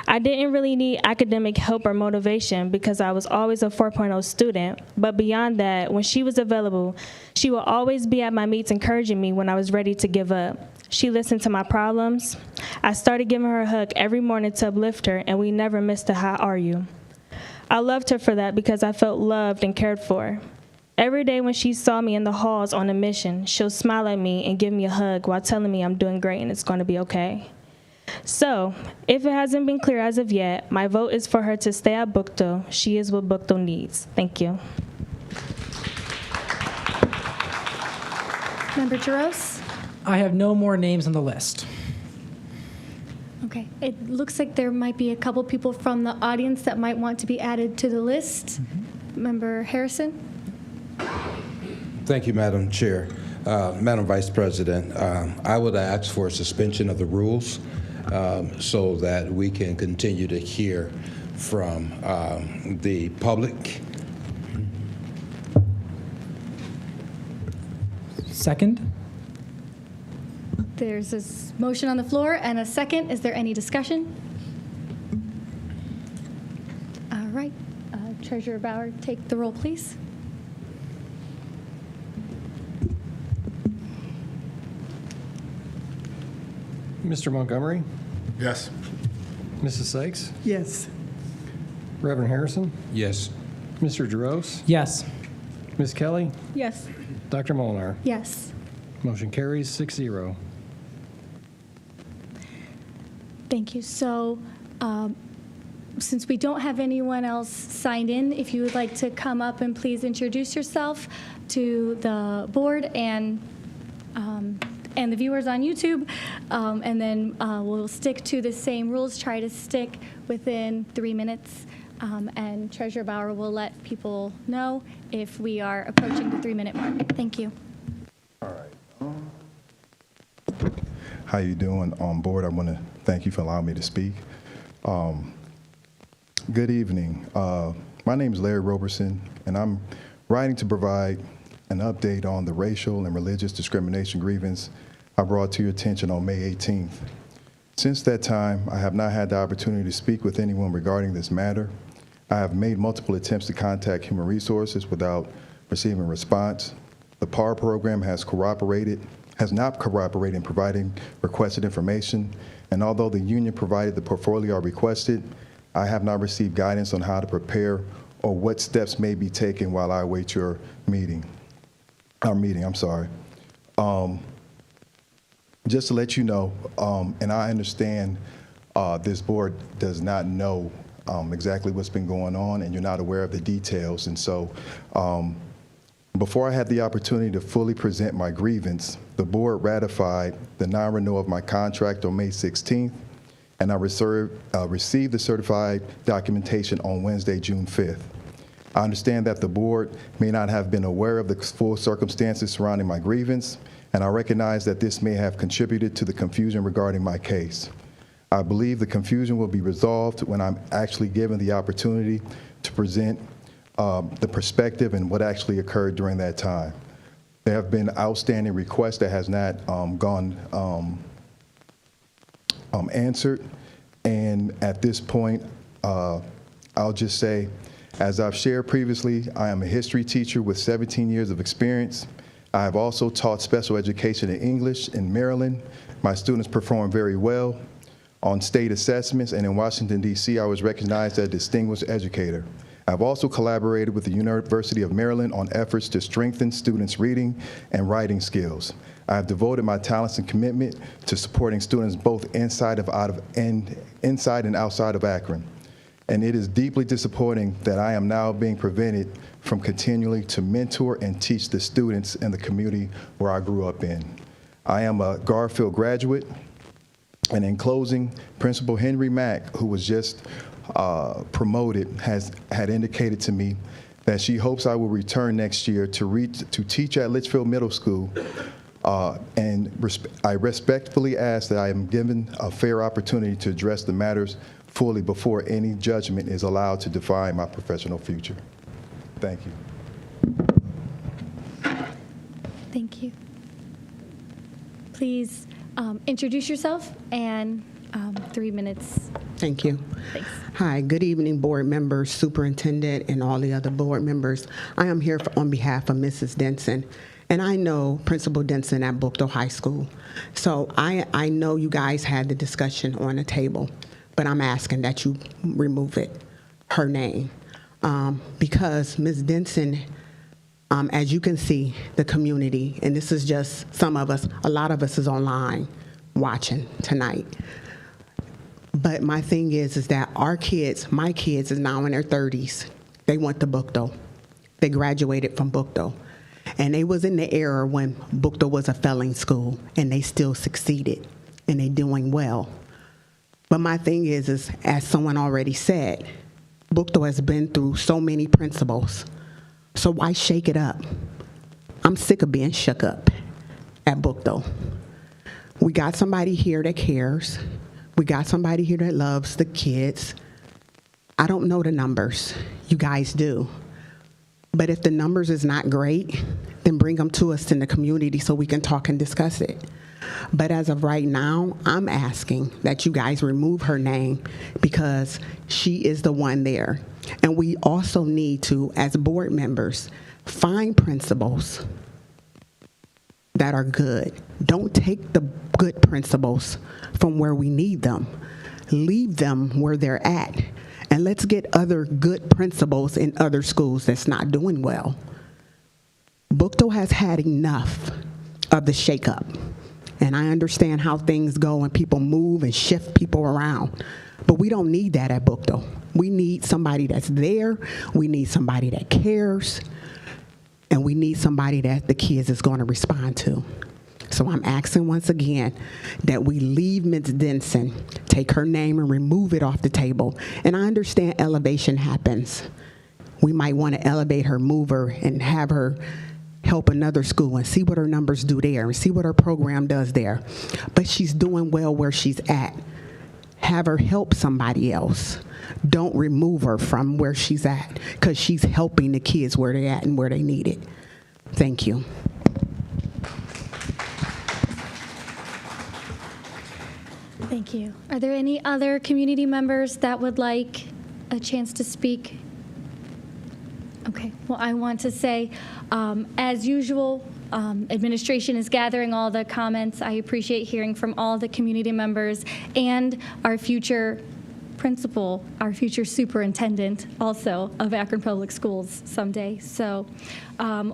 I didn't really need academic help or motivation because I was always a 4.0 student, but beyond that, when she was available, she would always be at my meets encouraging me when I was ready to give up. She listened to my problems. I started giving her a hug every morning to uplift her, and we never missed a "how are you?" I loved her for that because I felt loved and cared for. Every day when she saw me in the halls on a mission, she'll smile at me and give me a hug while telling me I'm doing great and it's going to be okay. So, if it hasn't been clear as of yet, my vote is for her to stay at Bookdale. She is what Bookdale needs. Thank you. Member Jaros? I have no more names on the list. Okay. It looks like there might be a couple people from the audience that might want to be added to the list. Member Harrison? Thank you, Madam Chair. Madam Vice President, I would ask for a suspension of the rules so that we can continue to hear from the public. Second. There's a motion on the floor and a second. Is there any discussion? All right. Treasurer Bauer take the roll, please? Mr. Montgomery, Yes. Mrs. Sykes, Yes. Reverend Harrison, Yes. Mr. Jaros, Yes. Ms. Kelly, Yes. Dr. Molnar. Yes. Motion carries 6-0. Thank you. So, since we don't have anyone else signed in, if you would like to come up and please introduce yourself to the board and the viewers on YouTube, and then we'll stick to the same rules, try to stick within 3 minutes, and Treasurer Bauer will let people know if we are approaching the 3-minute mark. Thank you. How you doing on board? I want to thank you for allowing me to speak. Good evening. My name is Larry Roberson, and I'm writing to provide an update on the racial and religious discrimination grievance I brought to your attention on May 18th. Since that time, I have not had the opportunity to speak with anyone regarding this matter. I have made multiple attempts to contact Human Resources without receiving a response. The PAR program has not cooperated in providing requested information, and although the union provided the portfolio I requested, I have not received guidance on how to prepare or what steps may be taken while I await your meeting. Just to let you know, and I understand this board does not know exactly what's been going on, and you're not aware of the details, and so before I had the opportunity to fully present my grievance, the board ratified the non-renewal of my contract on May 16th, and I received the certified documentation on Wednesday, June 5th. I understand that the board may not have been aware of the full circumstances surrounding my grievance, and I recognize that this may have contributed to the confusion regarding my case. I believe the confusion will be resolved when I'm actually given the opportunity to present the perspective and what actually occurred during that time. There have been outstanding requests that has not gone answered, and at this point, I'll just say, as I've shared previously, I am a history teacher with 17 years of experience. I have also taught special education in English in Maryland. My students perform very well on state assessments, and in Washington, D.C., I was recognized as a distinguished educator. I've also collaborated with the University of Maryland on efforts to strengthen students' reading and writing skills. I have devoted my talents and commitment to supporting students both inside and outside of Akron. And it is deeply disappointing that I am now being prevented from continuing to mentor and teach the students in the community where I grew up in. I am a Garfield graduate, and in closing, Principal Henry Mack, who was just promoted, had indicated to me that she hopes I will return next year to teach at Litchfield Middle School, and I respectfully ask that I am given a fair opportunity to address the matters fully before any judgment is allowed to define my professional future. Thank you. Thank you. Please introduce yourself and 3 minutes. Thank you. Thanks. Hi, good evening, board members, superintendent, and all the other board members. I am here on behalf of Mrs. Denson, and I know Principal Denson at Bookdale High School. So I know you guys had the discussion on the table, but I'm asking that you remove it, her name, because Ms. Denson, as you can see, the community, and this is just some of us, a lot of us is online watching tonight. But my thing is that our kids, my kids is now in their 30s. They went to Bookdale. They graduated from Bookdale. And they was in the era when Bookdale was a failing school, and they still succeeded, and they doing well. But my thing is as someone already said, Bookdale has been through so many principals. So why shake it up? I'm sick of being shook up at Bookdale. We got somebody here that cares. We got somebody here that loves the kids. I don't know the numbers. You guys do. But if the numbers is not great, then bring them to us in the community so we can talk and discuss it. But as of right now, I'm asking that you guys remove her name because she is the one there. And we also need to, as board members, find principals that are good. Don't take the good principals from where we need them. Leave them where they're at. And let's get other good principals in other schools that's not doing well. Bookto has had enough of the shakeup. And I understand how things go and people move and shift people around. But we don't need that at Bookto. We need somebody that's there. We need somebody that cares. And we need somebody that the kids is going to respond to. So I'm asking once again that we leave Ms. Denson, take her name and remove it off the table. And I understand elevation happens. We might want to elevate her, move her, and have her help another school and see what her numbers do there and see what her program does there. But she's doing well where she's at. Have her help somebody else. Don't remove her from where she's at, because she's helping the kids where they're at and where they need it. Thank you. Thank you. Are there any other community members that would like a chance to speak? Okay, well, I want to say, as usual, administration is gathering all the comments. I appreciate hearing from all the community members and our future principal, our future superintendent also of Akron Public Schools someday. So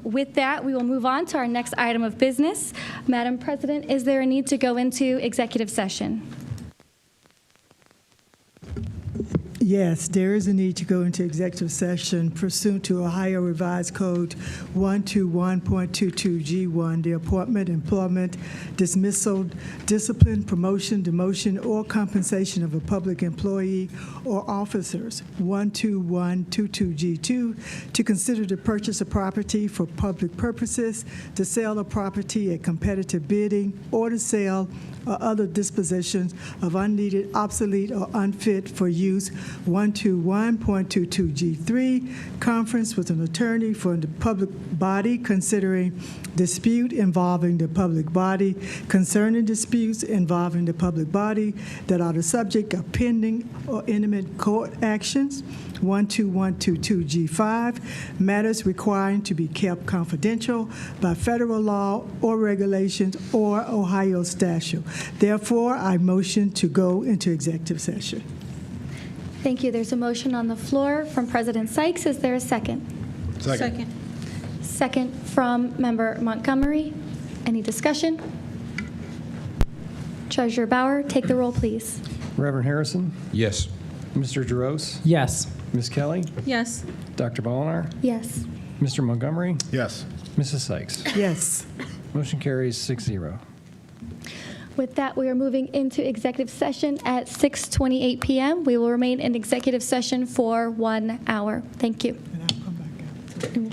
with that, we will move on to our next item of business. Madam President, is there a need to go into executive session? Yes, there is a need to go into executive session pursuant to Ohio Revised Code 121.22G1, the appointment, employment, dismissal, discipline, promotion, demotion, or compensation of a public employee or officers. 12122G2, to consider the purchase of property for public purposes, the sale of property at competitive bidding, or the sale or other dispositions of unneeded, obsolete, or unfit for use. 121.22G3, conference with an attorney for the public body considering dispute involving the public body, concerning disputes involving the public body that are the subject of pending or imminent court actions. 12122G5, matters requiring to be kept confidential by federal law or regulations or Ohio statute. Therefore, I motion to go into executive session. Thank you. There's a motion on the floor from President Sykes. Is there a second? Second. Second from Member Montgomery. Any discussion? Treasurer Bauer, take the roll, please. Reverend Harrison? Yes. Mr. Jaros? Yes. Ms. Kelly? Yes. Dr. Bolinar? Yes. Mr. Montgomery? Yes. Mrs. Sykes? Yes. Motion carries 6-0. With that, we are moving into executive session at 6:28 p.m. We will remain in executive session for 1 hour. Thank you. And I'll come back out.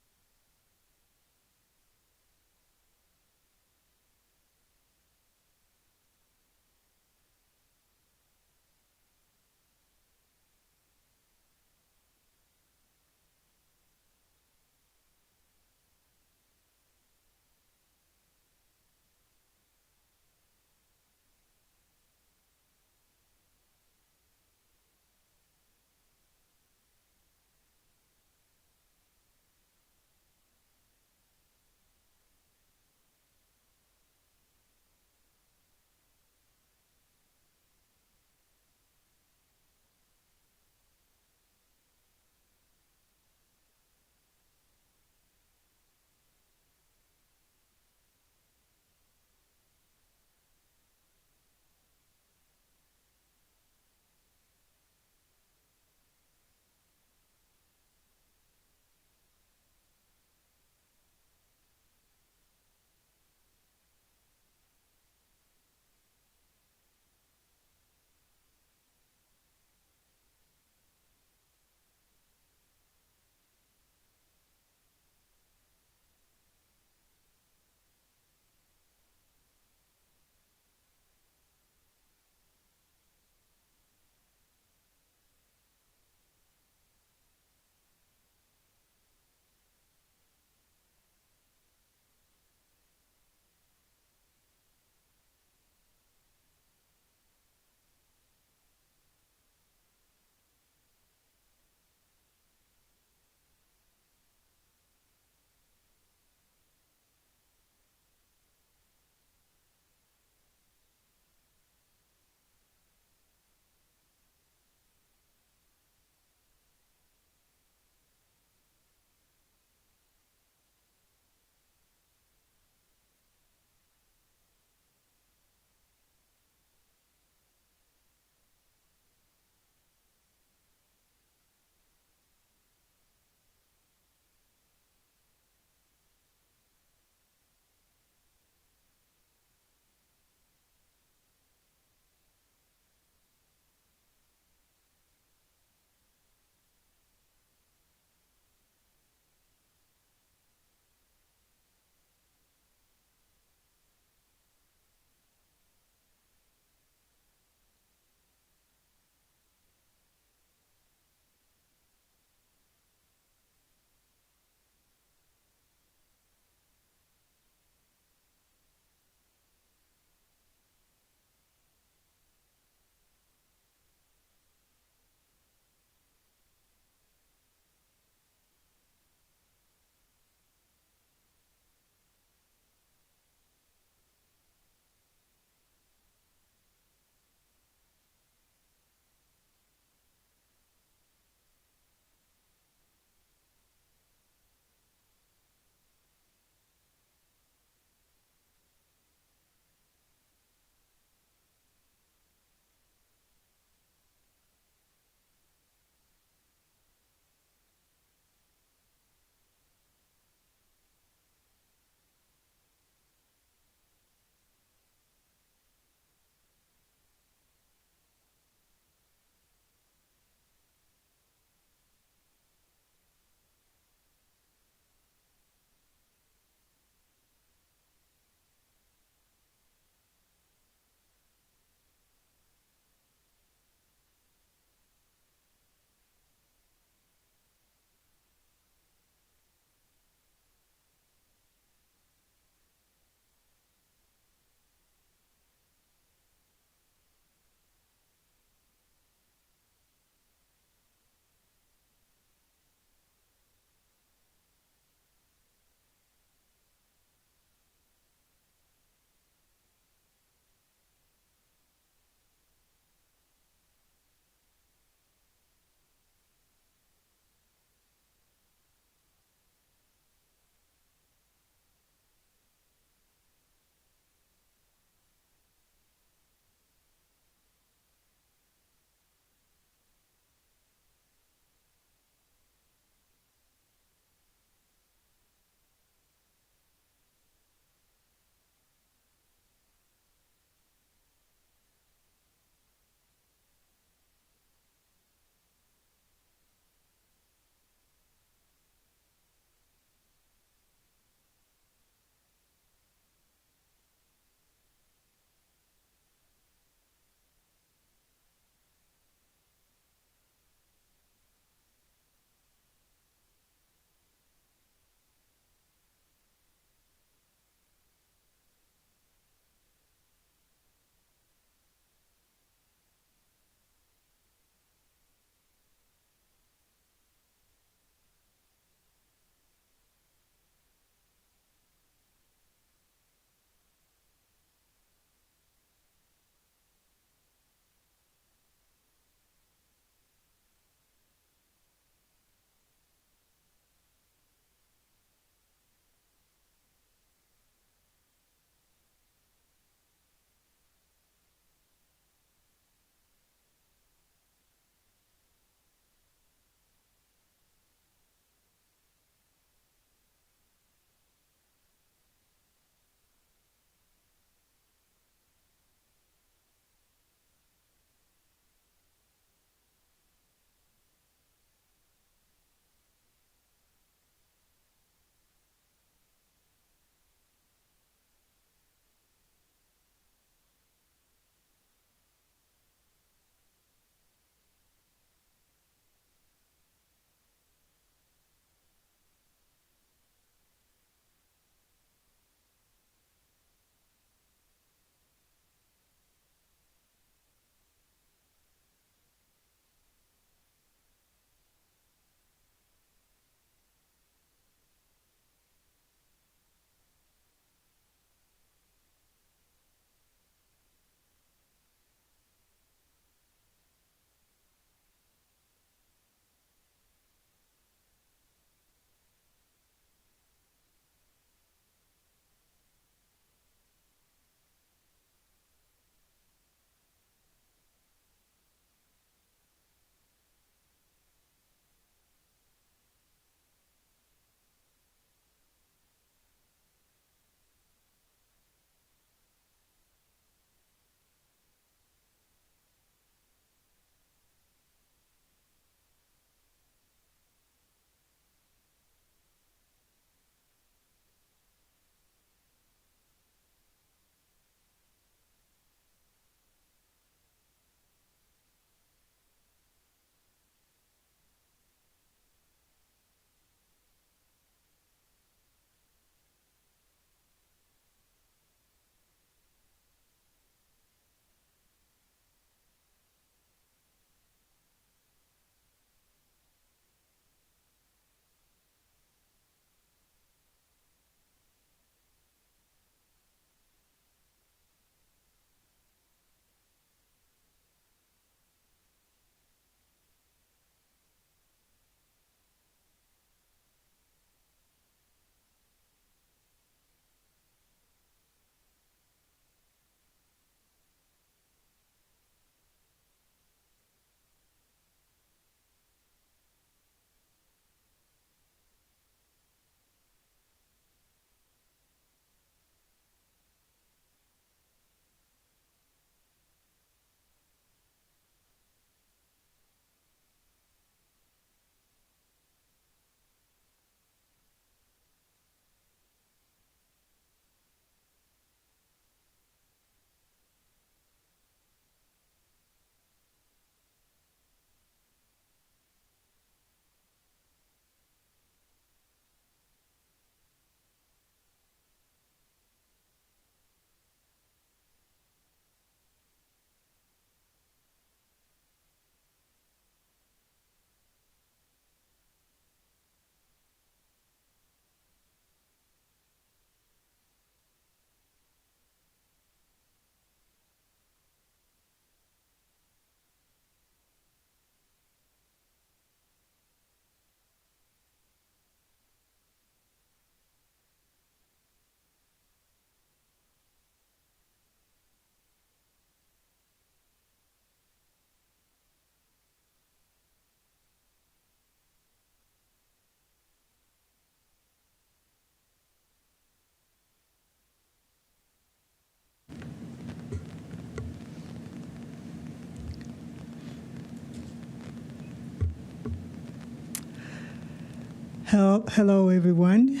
Hello, everyone.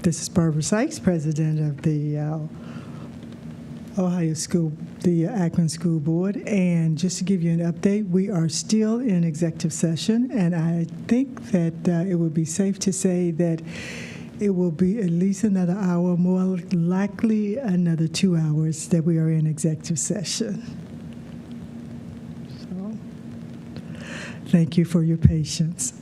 This is Barbara Sykes, president of the Akron School Board. And just to give you an update, we are still in executive session, and I think that it would be safe to say that it will be at least another hour, more likely another 2 hours that we are in executive session. So, thank you for your patience.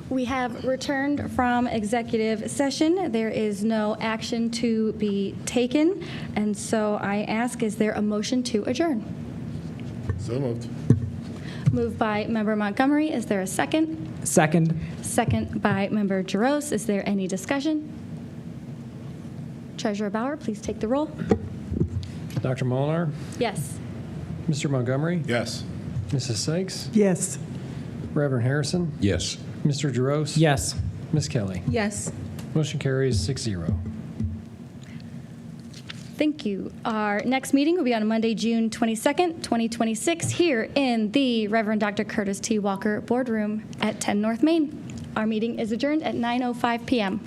We have returned from executive session. There is no action to be taken, and so I ask, is there a motion to adjourn? So moved. Moved by Member Montgomery. Is there a second? Second. Second by Member Jaros. Is there any discussion? Treasurer Bauer, please take the roll. Dr. Molinar, Yes. Mr. Montgomery, Yes. Mrs. Sykes, Yes. Reverend Harrison, Yes. Mr. Jaros. Yes. Ms. Kelly. Yes. Motion carries 6-0. Thank you. Our next meeting will be on Monday, June 22nd, 2026, here in the Reverend Dr. Curtis T. Walker Boardroom at 10 North Main. Our meeting is adjourned at 9:05 p.m.